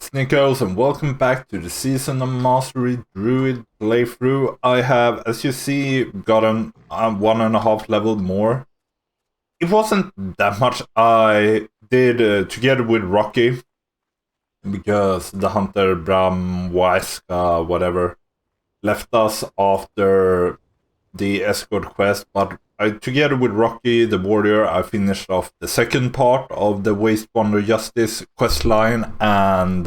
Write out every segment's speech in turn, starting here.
it's Nikos and welcome back to the Season of Mastery Druid playthrough. I have, as you see, gotten 1.5 level more. It wasn't that much. I did together with Rocky, because the Hunter Bram Waiska, whatever, left us after the escort quest, but together with Rocky the Warrior, I finished off the second part of the Waste Wonder Justice questline, and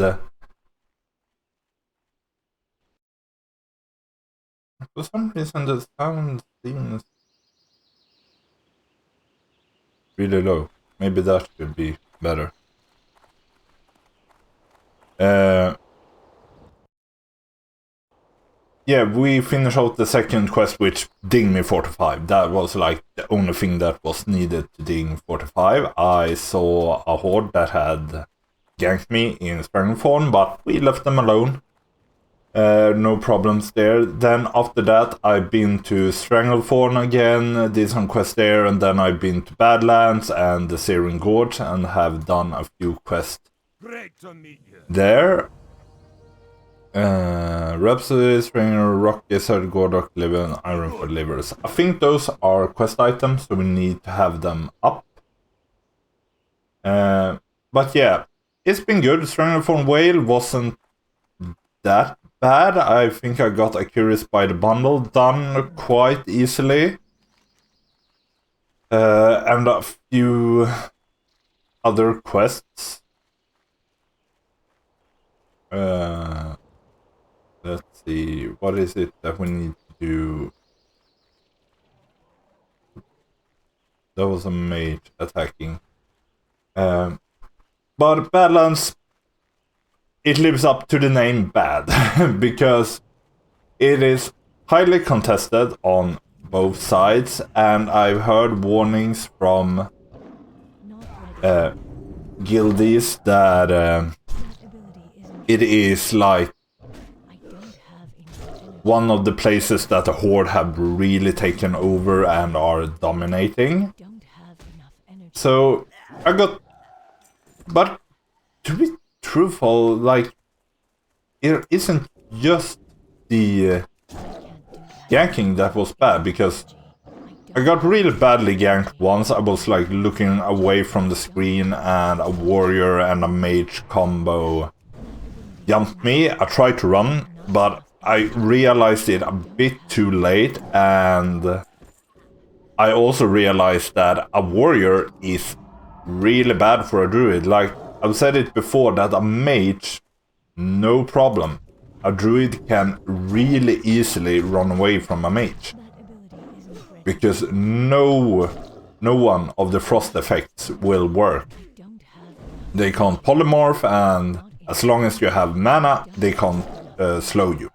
for some reason the sound seems really low. Maybe that could be better. Yeah, we finished out the second quest, which dinged me 45. That was like the only thing that was needed to ding 45. I saw a horde that had ganked me in Stranglethorn, but we left them alone. No problems there. Then after that, I've been to Stranglethorn again, did some quests there, and then I've been to Badlands and the Searing Gorge and have done a few quests there. Rhapsody, Stringer, Rocky, Third Gordock, Liver, and Ironford Livers. I think those are quest items, so we need to have them up. But yeah, it's been good. Stranglethorn Whale wasn't that bad. I think I got a Curious by the Bundle done quite easily. And a few other quests. Let's see, what is it that we need to do? That was a mage attacking. But Badlands, it lives up to the name Bad, because it is highly contested on both sides, and I've heard warnings from guildies that it is like one of the places that the Horde have really taken over and are dominating. So I got... But to be truthful, like, it isn't just the ganking that was bad, because I got really badly ganked once. I was like looking away from the screen and a warrior and a mage combo jumped me. I tried to run, but I realized it a bit too late, and I also realized that a warrior is really bad for a druid. Like, I've said it before, that a mage, no problem. A druid can really easily run away from a mage, because no one of the frost effects will work. They can't polymorph, and as long as you have mana, they can't slow you.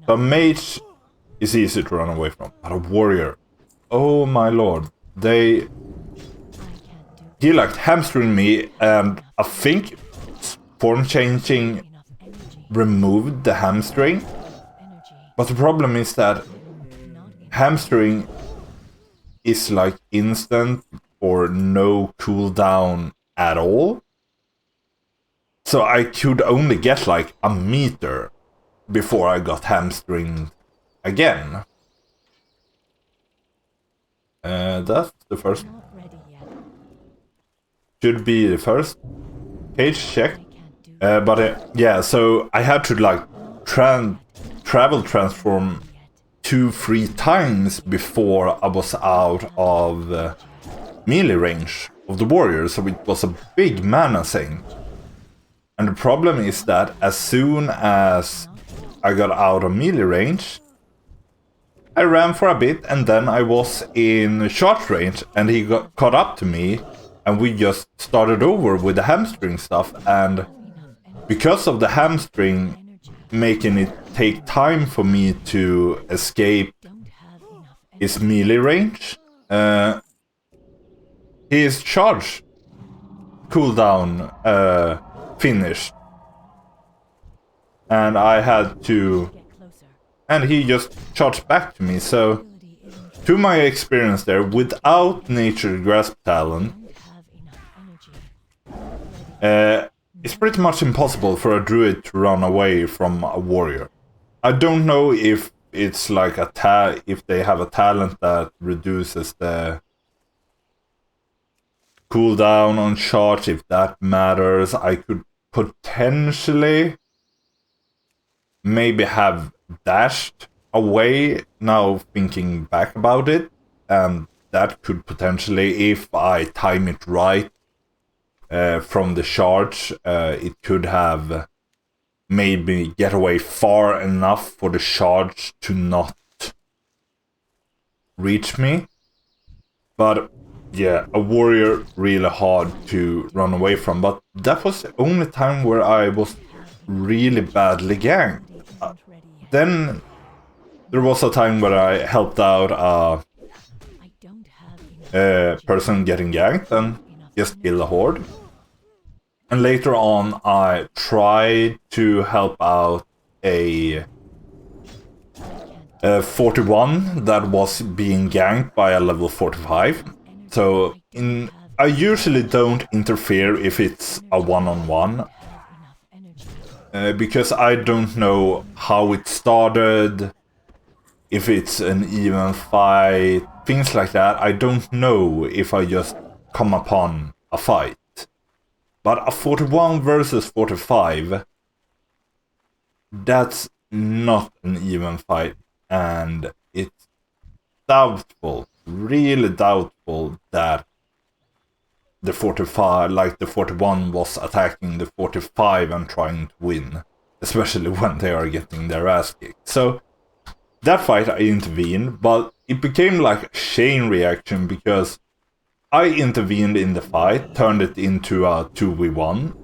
So a mage is easy to run away from, but a warrior, oh my lord, he like hamstring me, and I think form changing removed the hamstring. But the problem is that hamstring is like instant or no cooldown at all. So I could only get like a meter before I got hamstringed again. That's the first. Should be the first page check. But yeah, so I had to like travel transform 2-3 times before I was out of melee range of the warrior, so it was a big mana sink. And the problem is that as soon as I got out of melee range, I ran for a bit, and then I was in short range, and he caught up to me, and we just started over with the hamstring stuff. And because of the hamstring making it take time for me to escape his melee range, his charge cooldown finished. And I had to... And he just charged back to me, so... To my experience there, without Nature Grasp Talent, it's pretty much impossible for a druid to run away from a warrior. I don't know if it's like if they have a talent that reduces the cooldown on charge, if that matters. I could potentially maybe have dashed away now thinking back about it, and that could potentially, if I time it right from the charge, it could have made me get away far enough for the charge to not reach me. But yeah, a warrior really hard to run away from, but that was the only time where I was really badly ganked. Then there was a time where I helped out a person getting ganked and just killed a horde. And later on I tried to help out a 41 that was being ganked by a level 45. So I usually don't interfere if it's a one-on-one. Because I don't know how it started, if it's an even fight, things like that. I don't know if I just come upon a fight. But a 41 versus 45, that's not an even fight, and it's doubtful, really doubtful that the 45, like the 41 was attacking the 45 and trying to win, especially when they are getting their ass kicked. So that fight I intervened, but it became like a chain reaction because I intervened in the fight, turned it into a 2v1,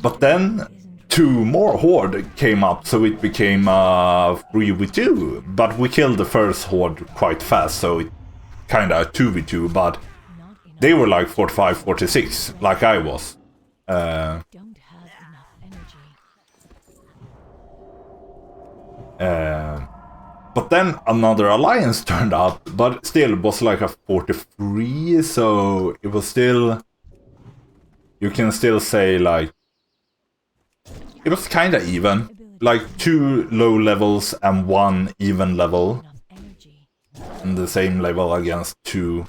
but then 2 more horde came up, so it became a 3v2, but we killed the first horde quite fast, so it kinda a 2v2, but they were like 45, 46, like I was. But then another alliance turned up, but still it was like a 43, so it was still... You can still say like... It was kinda even. Like 2 low levels and 1 even level. And the same level against 2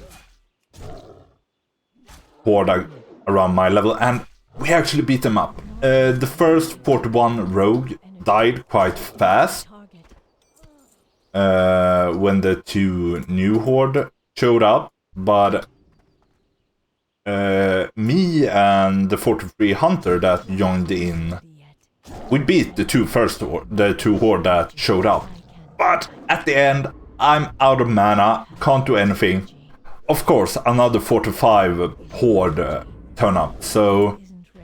horde around my level, and we actually beat them up. The first 41 rogue died quite fast when the 2 new horde showed up, but me and the 43 hunter that joined in, we beat the 2 horde that showed up. But at the end, I'm out of mana, can't do anything. Of course, another 45 horde turn up, so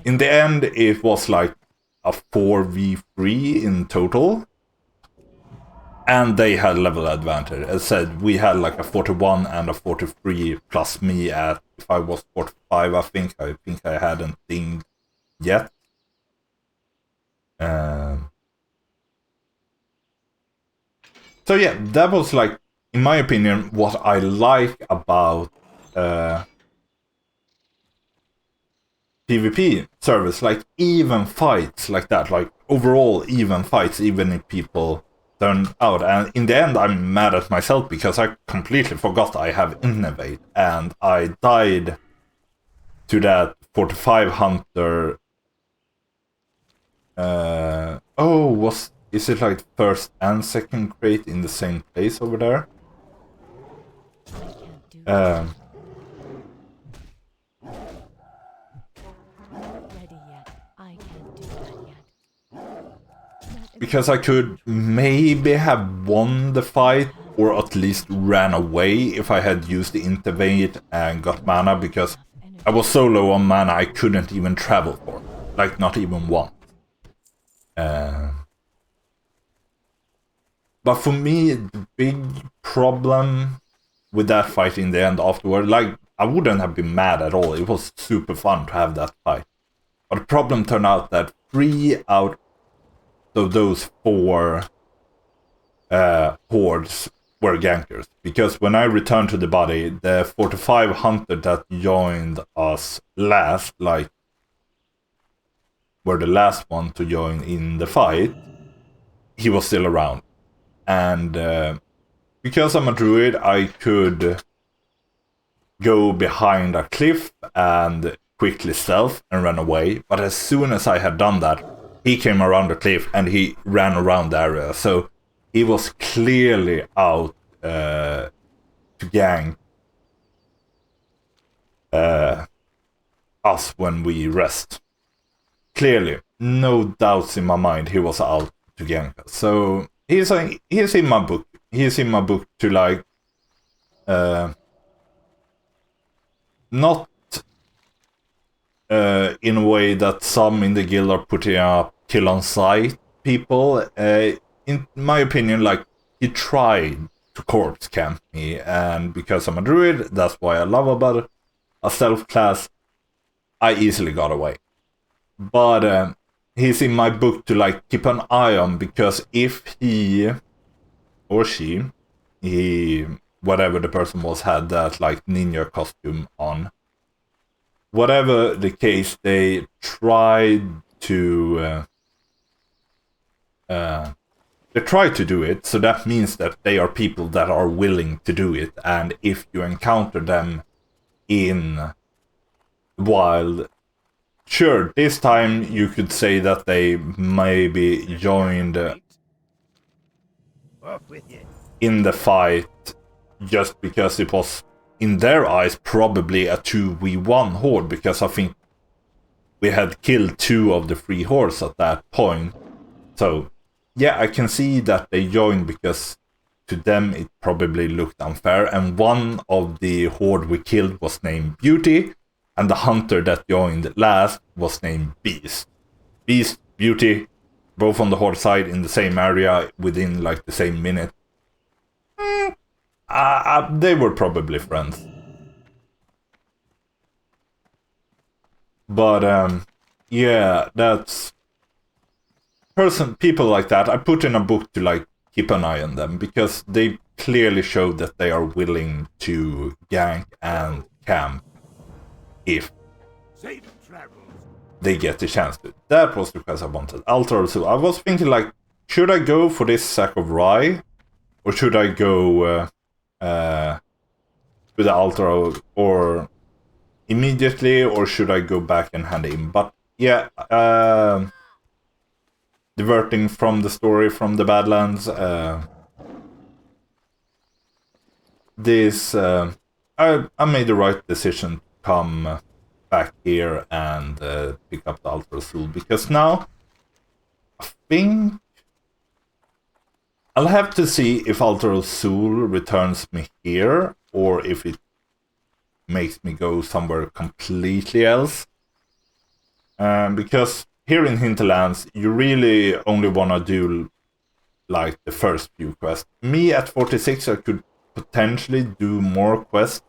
in the end it was like a 4v3 in total. And they had level advantage. As said, we had like a 41 and a 43 plus me at, if I was 45, I think I hadn't dinged yet. So yeah, that was like, in my opinion, what I like about PvP service, like even fights like that, like overall even fights, even if people turned out. And in the end, I'm mad at myself because I completely forgot I have Innovate, and I died to that 45 hunter. Is it like first and second crate in the same place over there? Because I could maybe have won the fight, or at least ran away if I had used the Intervade and got mana, because I was so low on mana I couldn't even travel for it. Like, not even once. But for me, the big problem with that fight in the end afterward, like, I wouldn't have been mad at all. It was super fun to have that fight. But the problem turned out that 3 out of those 4 hordes were gankers. Because when I returned to the body, the 45 hunter that joined us last, like, were the last one to join in the fight, he was still around. And because I'm a druid, I could go behind a cliff and quickly stealth and run away. But as soon as I had done that, he came around the cliff and he ran around the area. So he was clearly out to gank us when we rest. Clearly, no doubts in my mind, he was out to gank us. So he's in my book. He's in my book to like not in a way that some in the guild are putting up kill on sight people. In my opinion, like, he tried to corpse camp me, and because I'm a druid, that's why I love about a stealth class, I easily got away. But he's in my book to like keep an eye on, because if he or she, whatever the person was, had that like ninja costume on, whatever the case, they tried to do it. So that means that they are people that are willing to do it, and if you encounter them in wild, sure, this time you could say that they maybe joined in the fight just because it was, in their eyes, probably a 2v1 horde, because I think we had killed 2 of the 3 hordes at that point. So yeah, I can see that they joined because to them it probably looked unfair, and one of the horde we killed was named Beauty, and the hunter that joined last was named Beast. Beast, Beauty, both on the horde side in the same area within like the same minute. They were probably friends. But yeah, that's people like that I put in a book to like keep an eye on them, because they clearly show that they are willing to gank and camp if they get the chance to. That was because I wanted altar also. I was thinking like, should I go for this sack of rye, or should I go to the altar or immediately, or should I go back and hand it in? But yeah, diverting from the story from the Badlands, I made the right decision to come back here and pick up the Altar of Soul, because now I think I'll have to see if Altar of Soul returns me here, or if it makes me go somewhere completely else. Because here in Hinterlands, you really only want to do like the first few quests. Me at 46, I could potentially do more quests,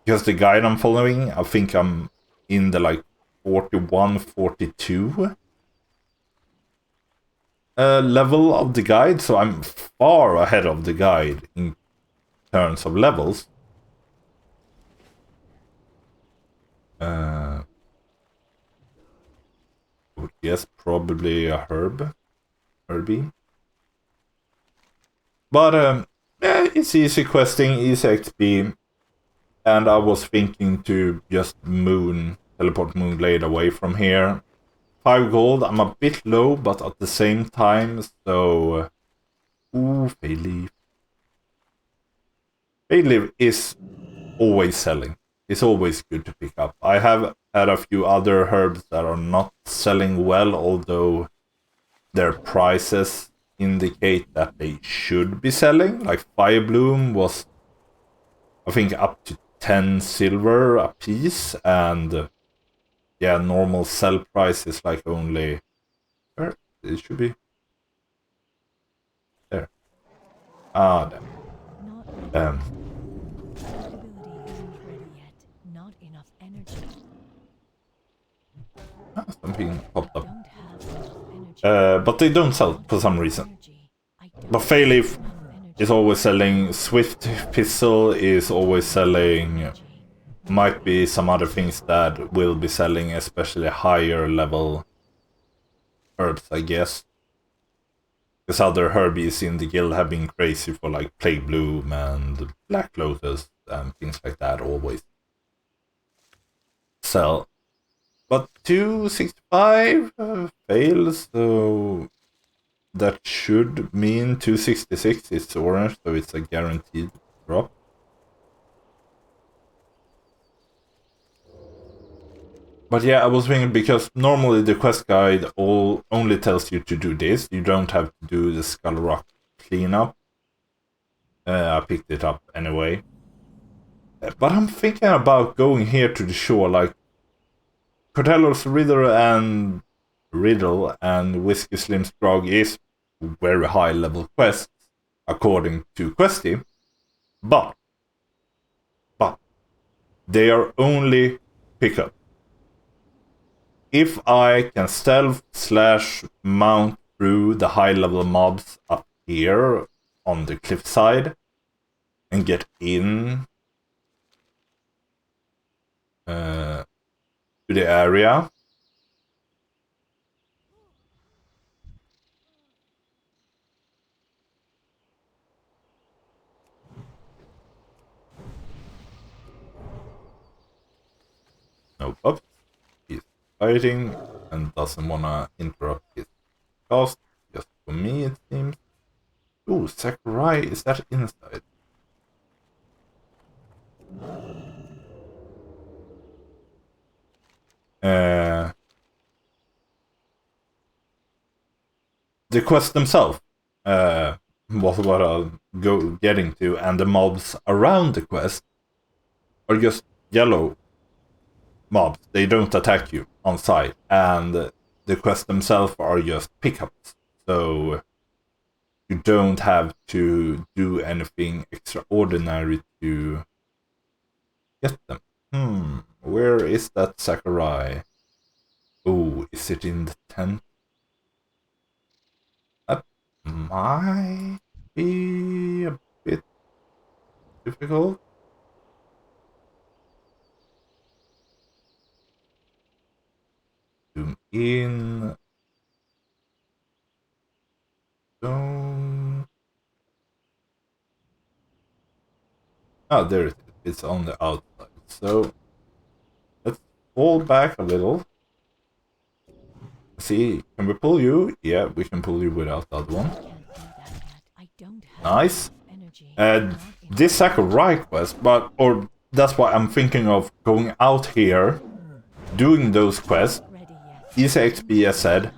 because the guide I'm following, I think I'm in the like 41, 42 level of the guide, so I'm far ahead of the guide in terms of levels. Yes, probably a Herbie. But yeah, it's easy questing, easy XP, and I was thinking to just teleport Moonglade away from here. 5 gold, I'm a bit low, but at the same time, so... Ooh, Fade Leaf is always selling. It's always good to pick up. I have had a few other herbs that are not selling well, although their prices indicate that they should be selling. Like Firebloom was, I think, up to 10 silver a piece, and yeah, normal sell price is like only... Where? It should be... There. Ah, damn. Something popped up. But they don't sell for some reason. But Fayleaf is always selling. Swift Pistol is always selling. Might be some other things that will be selling, especially higher level herbs, I guess. Because other herbies in the guild have been crazy for like Plague Bloom and Black Lotus and things like that always. So, but 265 fails, so that should mean 266 is orange, so it's a guaranteed drop. But yeah, I was thinking, because normally the quest guide only tells you to do this. You don't have to do the Skull Rock cleanup. I picked it up anyway. But I'm thinking about going here to the shore, like Cortello's riddle and Whiskey Slim's grog is very high level quests according to Questy, but they are only pickup. If I can stealth/mount through the high level mobs up here on the cliffside and get in to the area, no pups. He's fighting and doesn't wanna interrupt his cast. Just for me, it seems. Ooh, Sakurai, is that inside? The quest themselves was what I'll getting to, and the mobs around the quest are just yellow mobs. They don't attack you on sight, and the quests themselves are just pickups. So you don't have to do anything extraordinary to get them. Where is that Sakurai? Oh, is it in the tent? That might be a bit difficult. Zoom in. Don't. Oh, there it is. It's on the outside. So let's fall back a little. See, can we pull you? Yeah, we can pull you without that one. Nice. This Sakurai quest, or that's why I'm thinking of going out here, doing those quests, easy XP as said,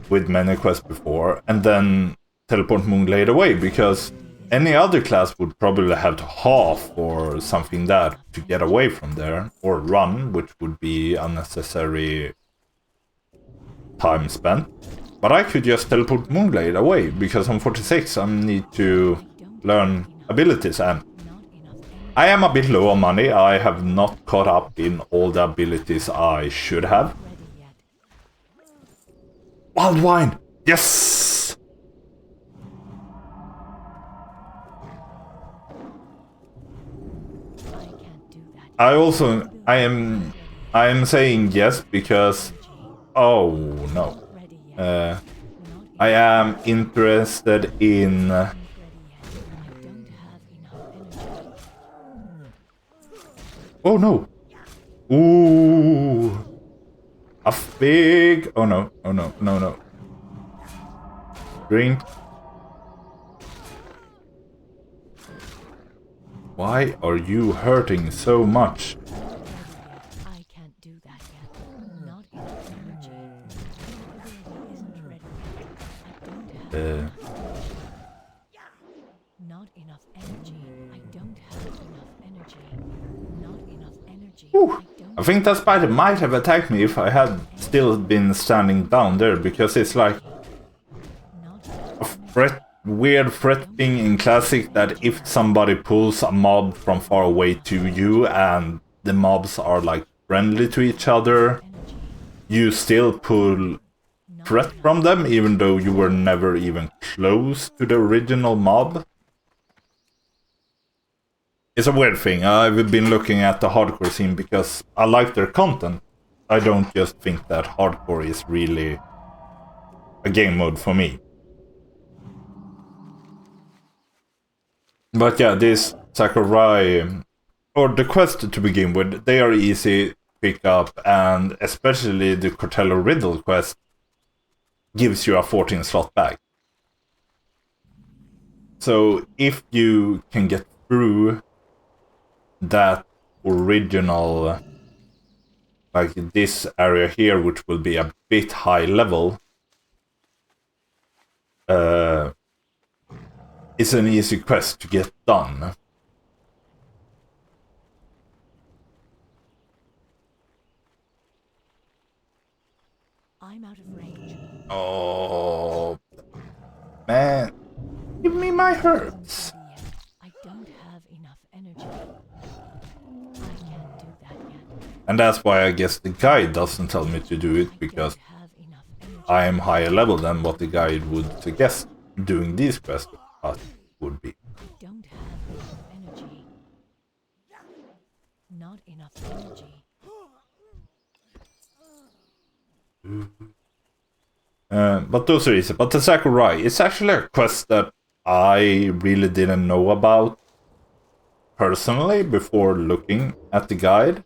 with many quests before, and then teleport Moonglade away, because any other class would probably have to half or something that to get away from there, or run, which would be unnecessary time spent. But I could just teleport Moonglade away, because on 46 I need to learn abilities, and I am a bit low on money. I have not caught up in all the abilities I should have. Wild Wine! Yes! I am saying yes because, oh no. I am interested in oh no. Ooh. A big oh no. Oh no. No. Drink. Why are you hurting so much? I can't do that yet. Not enough energy. Isn't ready. I don't have not enough energy. I don't have enough energy. Not enough energy. I think that spider might have attacked me if I had still been standing down there, because it's like a weird threat thing in Classic that if somebody pulls a mob from far away to you and the mobs are like friendly to each other, you still pull threat from them even though you were never even close to the original mob. It's a weird thing. I've been looking at the hardcore scene because I like their content. I don't just think that hardcore is really a game mode for me. But yeah, this Sakurai, or the quest to begin with, they are easy to pick up, and especially the Cortello riddle quest gives you a 14 slot bag. So if you can get through that original, like this area here, which will be a bit high level, it's an easy quest to get done. I'm out of range. Oh, man. Give me my herbs. I don't have enough energy. I can't do that yet. And that's why I guess the guide doesn't tell me to do it, because Have enough energy. I am higher level than what the guide would suggest doing these quests would be. I don't have enough energy. Not enough energy. But those are easy. But the Sakurai, it's actually a quest that I really didn't know about personally before looking at the guide.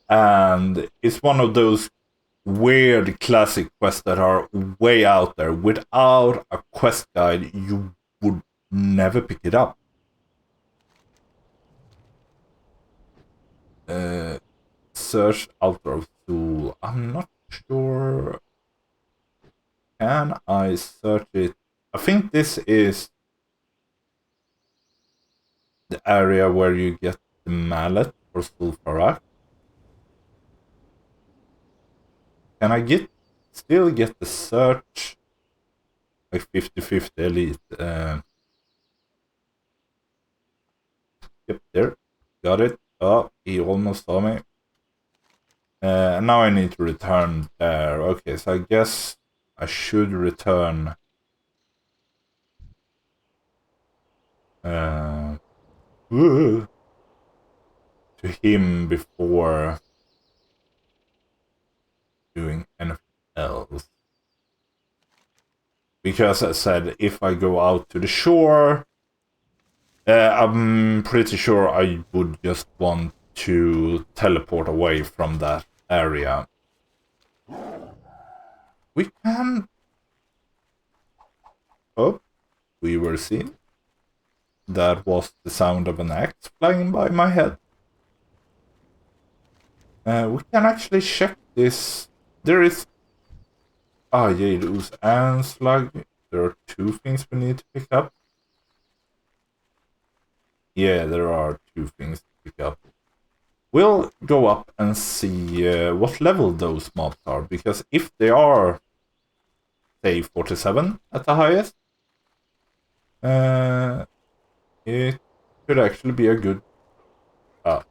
And it's one of those weird classic quests that are way out there. Without a quest guide, you would never pick it up. Search Altar of Soul. I'm not sure. Can I search it? I think this is the area where you get the mallet for Zul'Farrak. Can I still get the search? Like 50-50 elite. Yep, there. Got it. Oh, he almost saw me. Now I need to return there. Okay, so I guess I should return to him before doing anything else. Because I said if I go out to the shore, I'm pretty sure I would just want to teleport away from that area. We can... Oh, we were seen. That was the sound of an axe flying by my head. We can actually check this. There is... Ah, Jade Ooze and Slug. There are two things we need to pick up. Yeah, there are two things to pick up. We'll go up and see what level those mobs are, because if they are, say, 47 at the highest, it could actually be a good... Not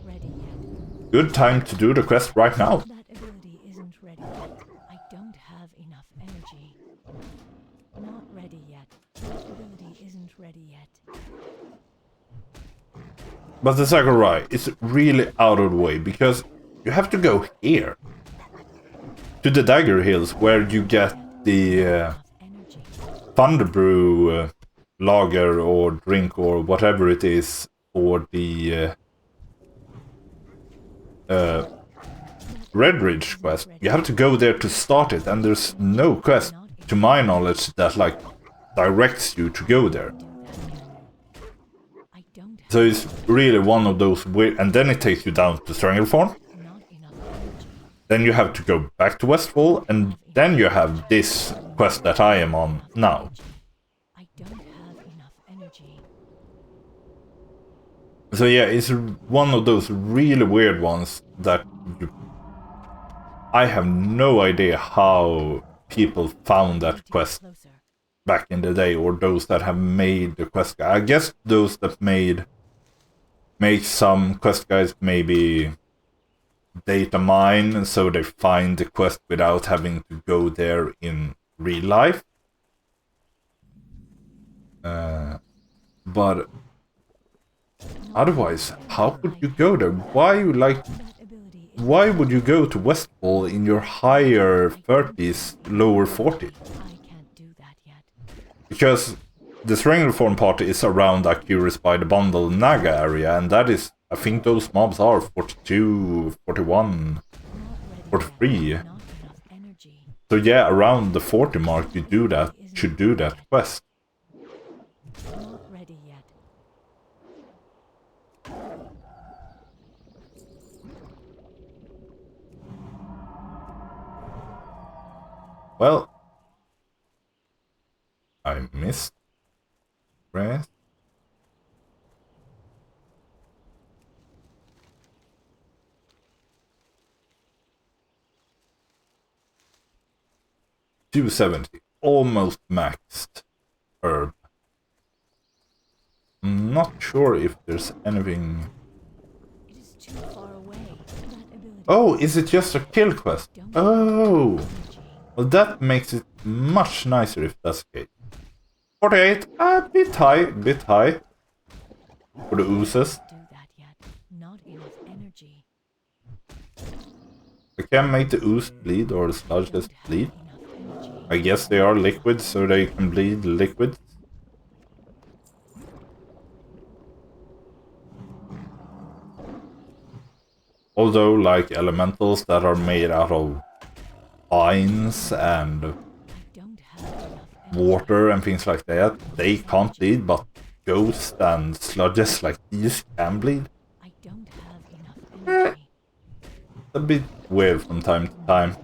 ready yet. Good time to do the quest right now. That ability isn't ready yet. I don't have enough energy. Not ready yet. That ability isn't ready yet. But the Sakurai is really out of the way, because you have to go here. To the Dagger Hills, where you get the Thunderbrew lager or drink or whatever it is for the Red Ridge quest. You have to go there to start it, and there's no quest, to my knowledge, that like directs you to go there. So it's really one of those weird... And then it takes you down to Stranglethorn. Then you have to go back to Westfall, and then you have this quest that I am on now. I don't have enough energy. So yeah, it's one of those really weird ones that I have no idea how people found that quest back in the day, or those that have made the quest guide. I guess those that make some quest guides maybe data mine, so they find the quest without having to go there in real life. But otherwise, how would you go there? Why you like... why would you go to Westfall in your higher 30s, lower 40s? I can't do that yet. Because the Strangleform party is around a Curious by the Bundle Naga area, and that is, I think those mobs are 42, 41, Not ready 43. yet. Not enough energy. So yeah, around the 40 mark you do that, should do that quest. Not ready yet. Well, I missed rest. $270, almost maxed herb. I'm not sure if there's anything. It is too far away. That ability. Oh, is it just a kill quest? Oh, Energy. well that makes it much nicer if that's the case. 48, a bit high for the oozes. Do that yet. Not enough energy. I can make the ooze bleed or the sludges bleed. Enough energy. I guess they are liquid, so they can bleed liquid. Although, like elementals that are made out of vines and I don't have enough energy. water and things like that, they can't bleed, but ghosts and sludges like these can bleed. I don't have enough energy. A bit weird from time to time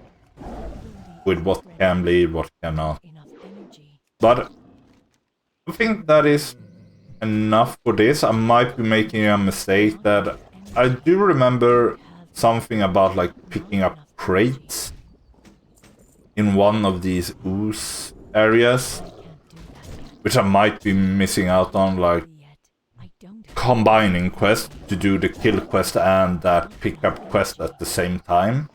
with what can bleed, what cannot. Enough energy. But I think that is enough for this. I might be making a mistake that I do remember something about like picking up crates in one of these ooze areas, Can't do that yet. which I might be missing out on, like Yet. I don't have combining quests to do the kill quest and that pickup quest at the same time.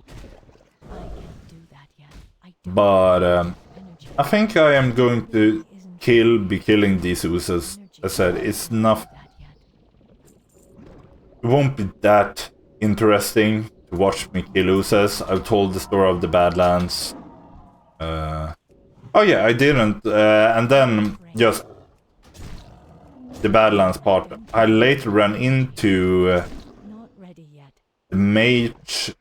I can't do that yet. I don't But energy. I think I am going to be killing these oozes. As I said, it's enough. That yet. It won't be that interesting to watch me kill oozes. I've told the story of the Badlands. Oh yeah, I didn't. And then just the Badlands part. I later ran into Not ready yet. the mage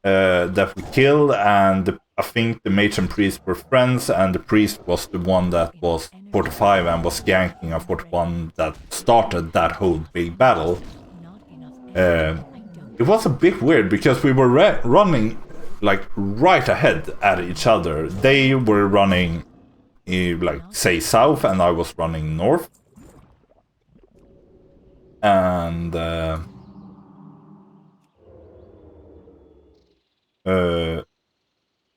that we killed, and I think the mage and priest were friends, and the priest was the one that was 45 and was ganking a 41 that started that whole big battle. Not enough energy. I don't It was a bit weird because we were running like right ahead at each other. They were running like say south and I was running north. And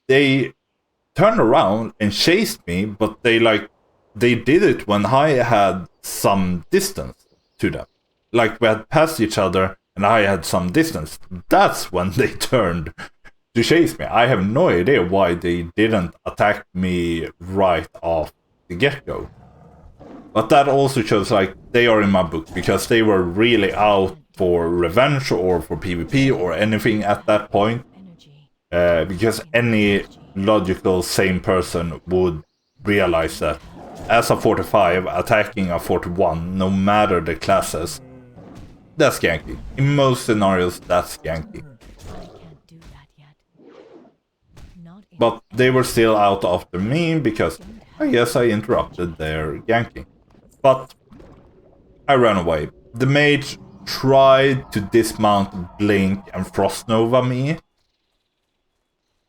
they turned around and chased me, but they did it when I had some distance to them. Like we had passed each other and I had some distance. That's when they turned to chase me. I have no idea why they didn't attack me right off the get-go. But that also shows like they are in my book because they were really out for revenge or for PvP or anything at that point. energy. Because any logical sane person would realize that as a 45 attacking a 41, no matter the classes, that's ganky. In most scenarios, that's ganky. I can't do that yet. Not enough. But they were still out after me because I guess I interrupted their ganking. But I ran away. The mage tried to dismount Blink and Frost Nova me.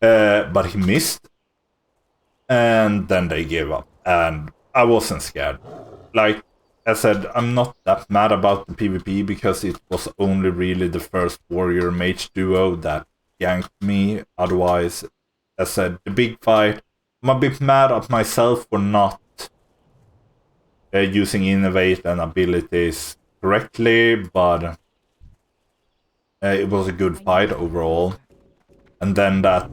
But he missed. And then they gave up. And I wasn't scared. Like I said, I'm not that mad about the PvP because it was only really the first warrior mage duo that ganked me. Otherwise, as I said, the big fight, I'm a bit mad at myself for not using innovate and abilities correctly, but it was a good fight overall. And then that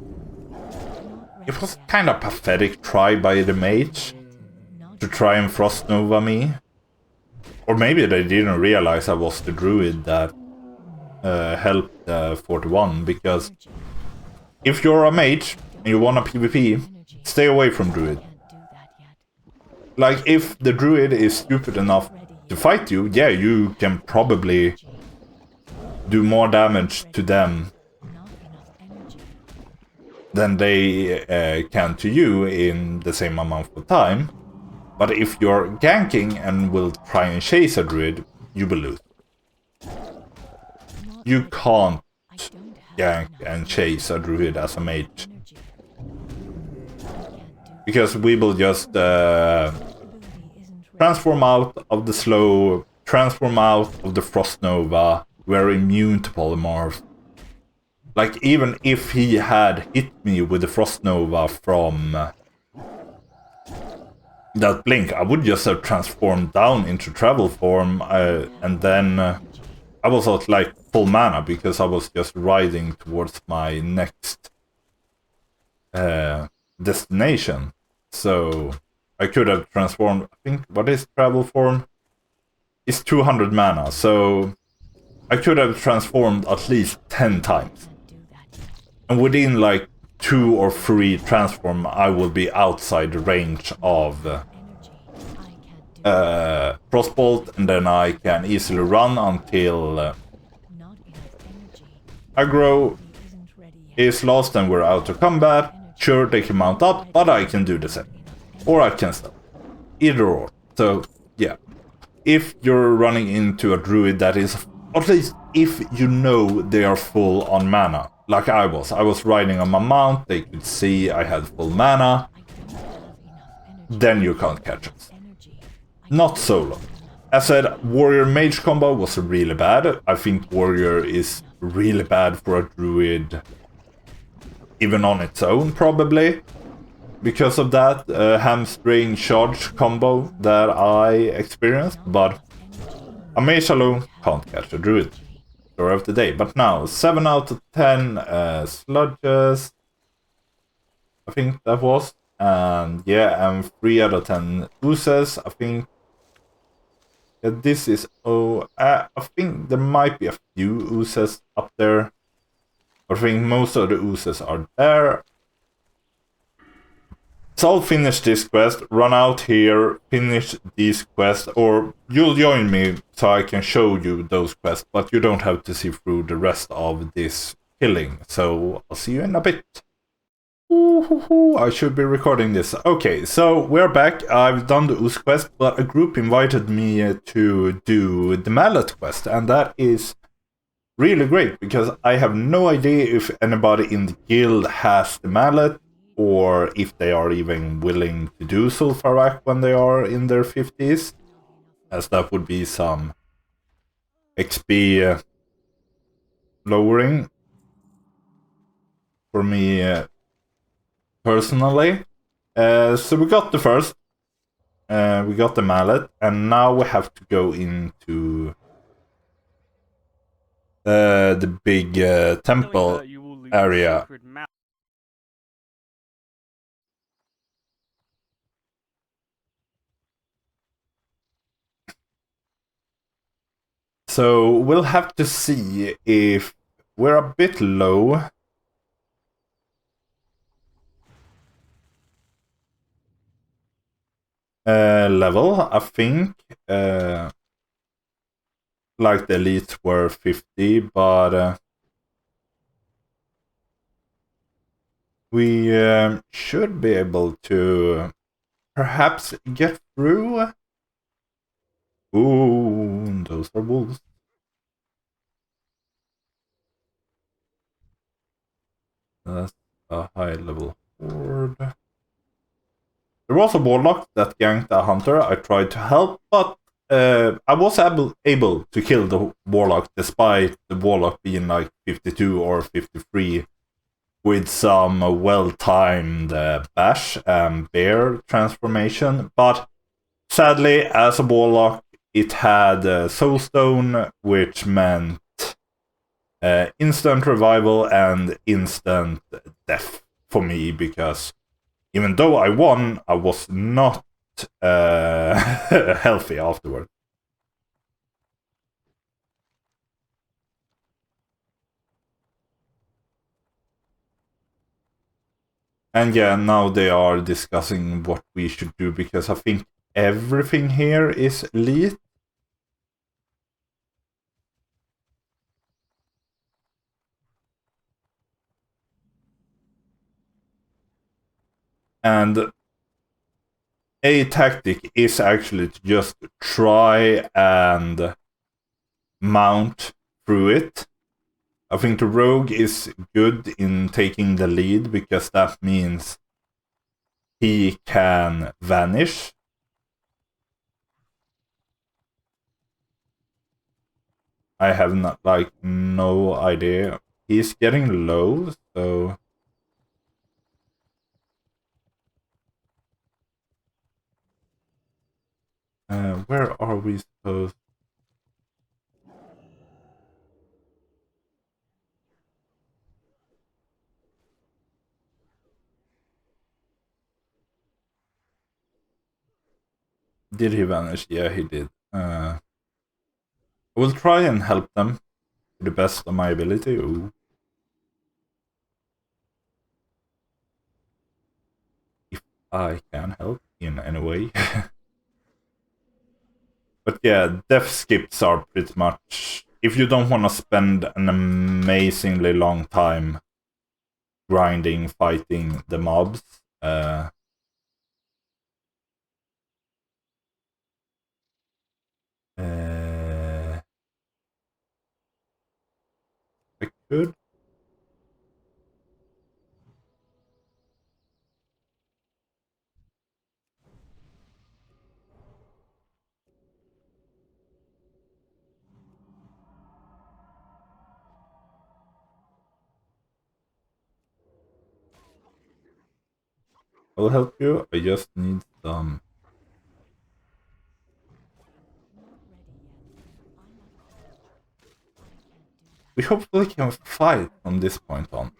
it was kind of pathetic try by the mage to try and Frost Nova me. Or maybe they didn't realize I was the druid that helped 41, because if you're a mage and you want a PvP, stay away from druid. Like, if the druid is stupid enough to fight you, yeah, you can probably do more damage to them than they can to you in the same amount of time. But if you're ganking and will try and chase a druid, you will lose. You can't gank and chase a druid as a mage, because we will just transform out of the slow, transform out of the frost nova. We're immune to polymorphs. Like, even if he had hit me with the frost nova from that blink, I would just have transformed down into travel form, and then I was at like full mana because I was just riding towards my next destination. So I could have transformed, I think, what is travel form? It's 200 mana, so I could have transformed at least 10 times. And within like 2 or 3 transform, I will be outside the range of Frostbolt, and then I can easily run until aggro is lost and we're out of combat. Sure, they can mount up, but I can do the same. Or I can stop. Either or. So, yeah. If you're running into a druid that is, at least if you know they are full on mana, like I was riding on my mount, they could see I had full mana, then you can't catch us. Not solo. As said, warrior mage combo was really bad. I think warrior is really bad for a druid, even on its own, probably. Because of that hamstring charge combo that I experienced, but a mage alone can't catch a druid. Story of the day. But now, 7 out of 10 sludges, I think that was. And yeah, and 3 out of 10 oozes, I think. Yeah, this is, I think there might be a few oozes up there. I think most of the oozes are there. So I'll finish this quest, run out here, finish these quests, or you'll join me so I can show you those quests, but you don't have to see through the rest of this killing. So I'll see you in a bit. I should be recording this. Okay, so we're back. I've done the Ooze quest, but a group invited me to do the Mallet quest, and that is really great, because I have no idea if anybody in the guild has the Mallet, or if they are even willing to do Zul'Farrak when they are in their 50s, as that would be some XP lowering for me personally. So we got the first, we got the Mallet, and now we have to go into the big temple area. So we'll have to see if we're a bit low. Level, I think. Like the elites were 50, but we should be able to perhaps get through. Ooh, those are wolves. That's a high level horde. There was a warlock that ganked a hunter. I tried to help, but I was able to kill the warlock, despite the warlock being like 52 or 53, with some well-timed bash and bear transformation. But sadly, as a warlock, it had soulstone, which meant instant revival and instant death for me, because even though I won, I was not healthy afterward. And yeah, now they are discussing what we should do, because I think everything here is elite. And a tactic is actually to just try and mount through it. I think the rogue is good in taking the lead, because that means he can vanish. I have no idea. He's getting low, so where are we supposed? Did he vanish? Yeah, he did. I will try and help them to the best of my ability. Ooh. If I can help in any way. But yeah, death skips are pretty much... If you don't want to spend an amazingly long time grinding, fighting the mobs, I could. I'll help you. I just need some... We hopefully can fight from this point on.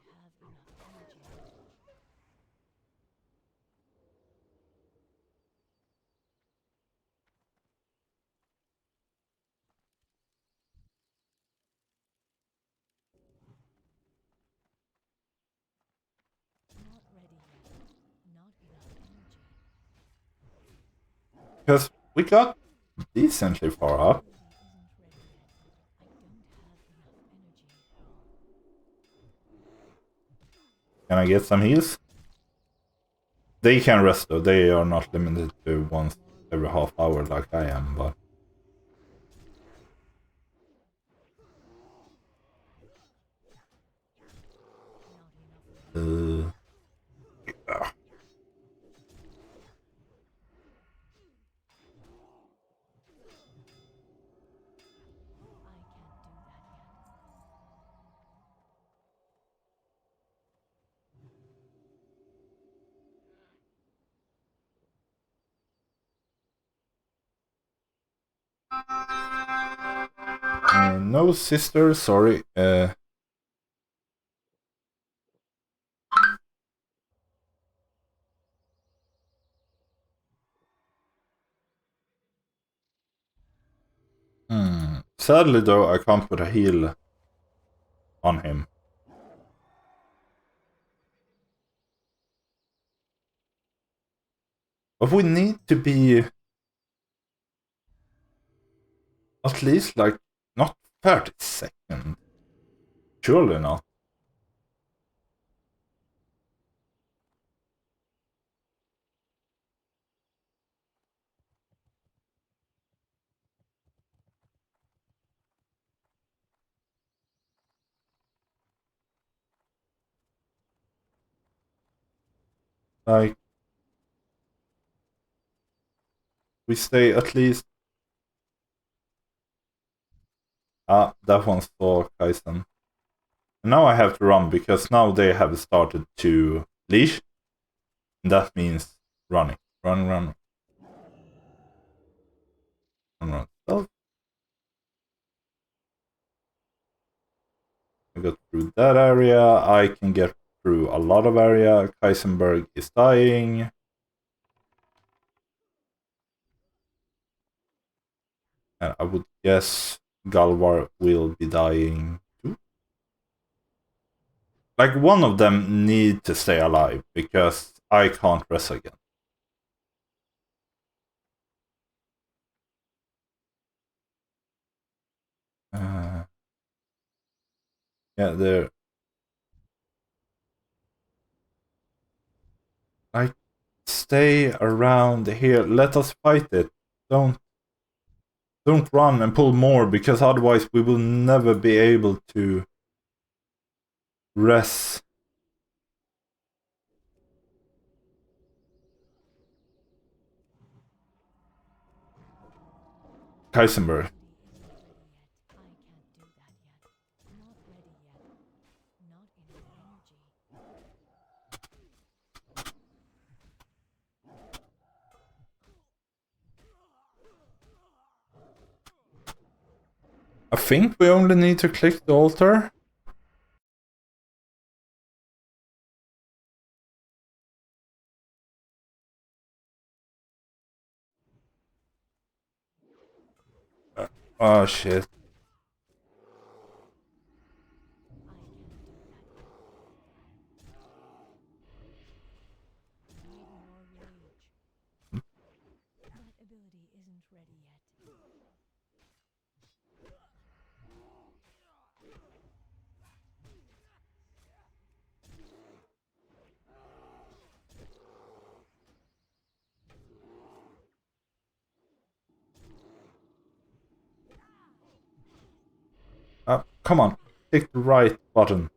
Because we got decently far up. Can I get some heals? They can rest though. They are not limited to once every half hour like I am, but... yeah. No, sister, sorry. Sadly, though, I can't put a heal on him. But we need to be at least, like, not 30 seconds. Surely not. Like, we stay at least... Ah, that one's for Kaisen. And now I have to run, because now they have started to leash. And that means running. Run, run. Run, run. Stealth. I got through that area. I can get through a lot of area. Kaisenberg is dying. And I would guess Galvar will be dying too. Like, one of them need to stay alive, because I can't rest again. Yeah, they're... Like, stay around here. Let us fight it. Don't run and pull more, because otherwise we will never be able to rest. Heisenberg. I think we only need to click the altar. Oh shit. Come on, click the right button.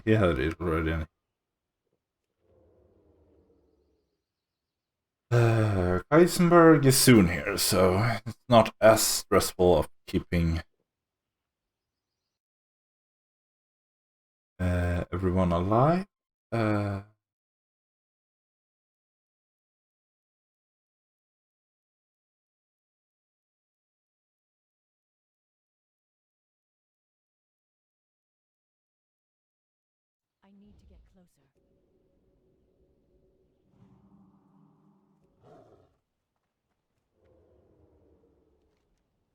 He had it already. Heisenberg is soon here, so it's not as stressful of keeping everyone alive. I need to get closer.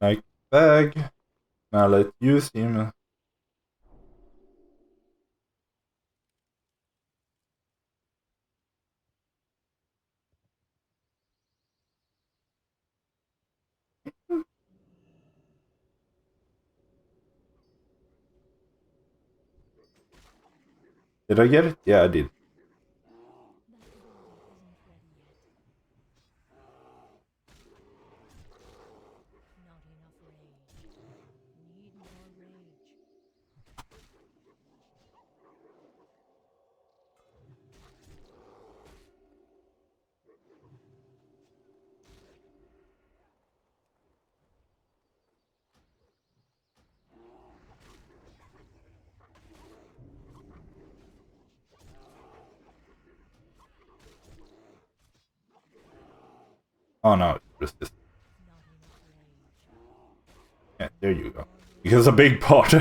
Like, bag. Mallet, use him. Did I get it? Yeah, I did. Oh no, resist. Yeah, there you go. Because a big part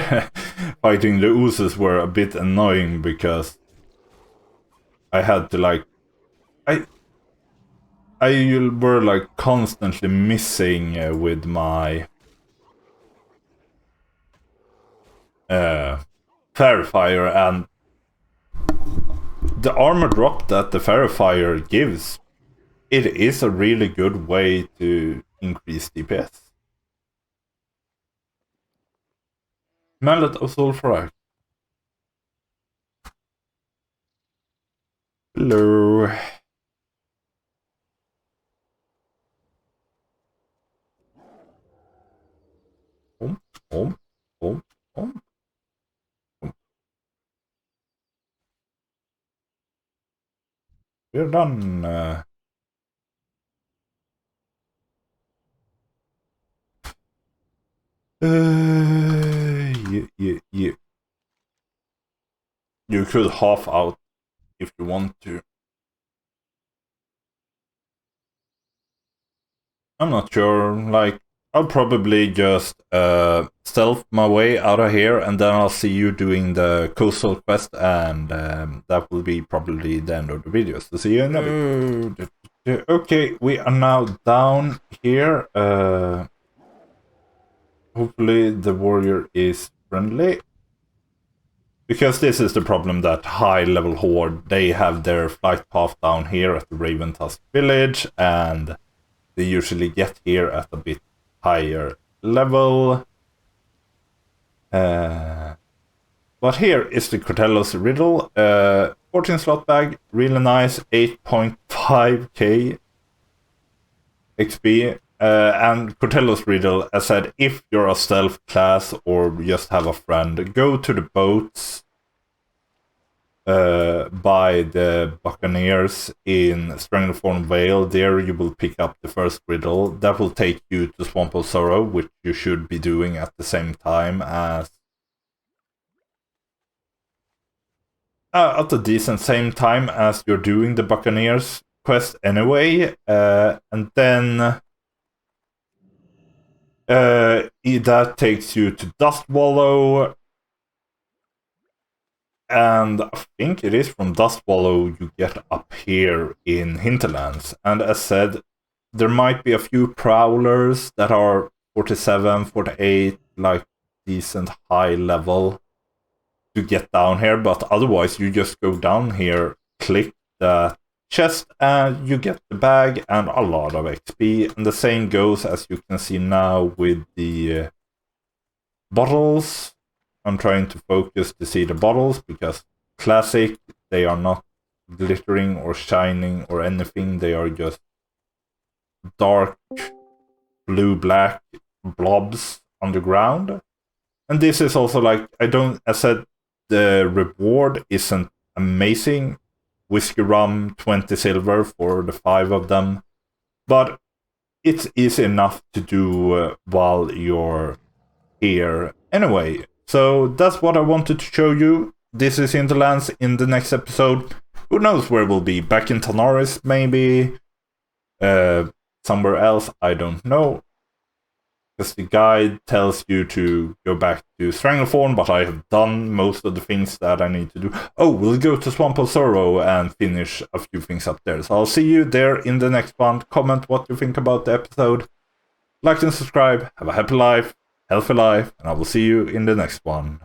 fighting the oozes were a bit annoying, because I had to like... I were like constantly missing with my fairy fire, and the armor drop that the fairy fire gives, it is a really good way to increase DPS. Mallet of Zul'Farrak. Hello. Om, om, om, om. We're done. Yeah. You could half out if you want to. I'm not sure, like, I'll probably just stealth my way out of here, and then I'll see you doing the coastal quest, and that will be probably the end of the video. So see you in a bit. Okay, we are now down here. Hopefully the warrior is friendly. Because this is the problem that high-level horde, they have their flight path down here at the Raven Tusk village, and they usually get here at a bit higher level. But here is the Cortello's riddle. 14 slot bag, really nice, 8.5k XP. And Cortello's riddle, as said, if you're a stealth class or just have a friend, go to the boats by the Buccaneers in Stranglethorn Vale. There you will pick up the first riddle. That will take you to Swamp of Sorrow, which you should be doing at the same time as... at a decent same time as you're doing the Buccaneers quest anyway. And then... that takes you to Dust Wallow, and I think it is from Dust Wallow you get up here in Hinterlands. And as said, there might be a few prowlers that are 47, 48, like decent high level to get down here, but otherwise you just go down here, click the chest, and you get the bag and a lot of XP. And the same goes, as you can see now, with the bottles. I'm trying to focus to see the bottles, because classic, they are not glittering or shining or anything. They are just dark blue-black blobs on the ground. And this is also like, I said, the reward isn't amazing. Whiskey rum, 20 silver for the 5 of them. But it is enough to do while you're here anyway. So that's what I wanted to show you. This is Hinterlands. In the next episode, who knows where we'll be? Back in Tanaris, maybe? Somewhere else, I don't know. Because the guide tells you to go back to Stranglethorn, but I have done most of the things that I need to do. Oh, we'll go to Swamp of Sorrow and finish a few things up there. So I'll see you there in the next one. Comment what you think about the episode. Like and subscribe. Have a happy life, healthy life, and I will see you in the next one.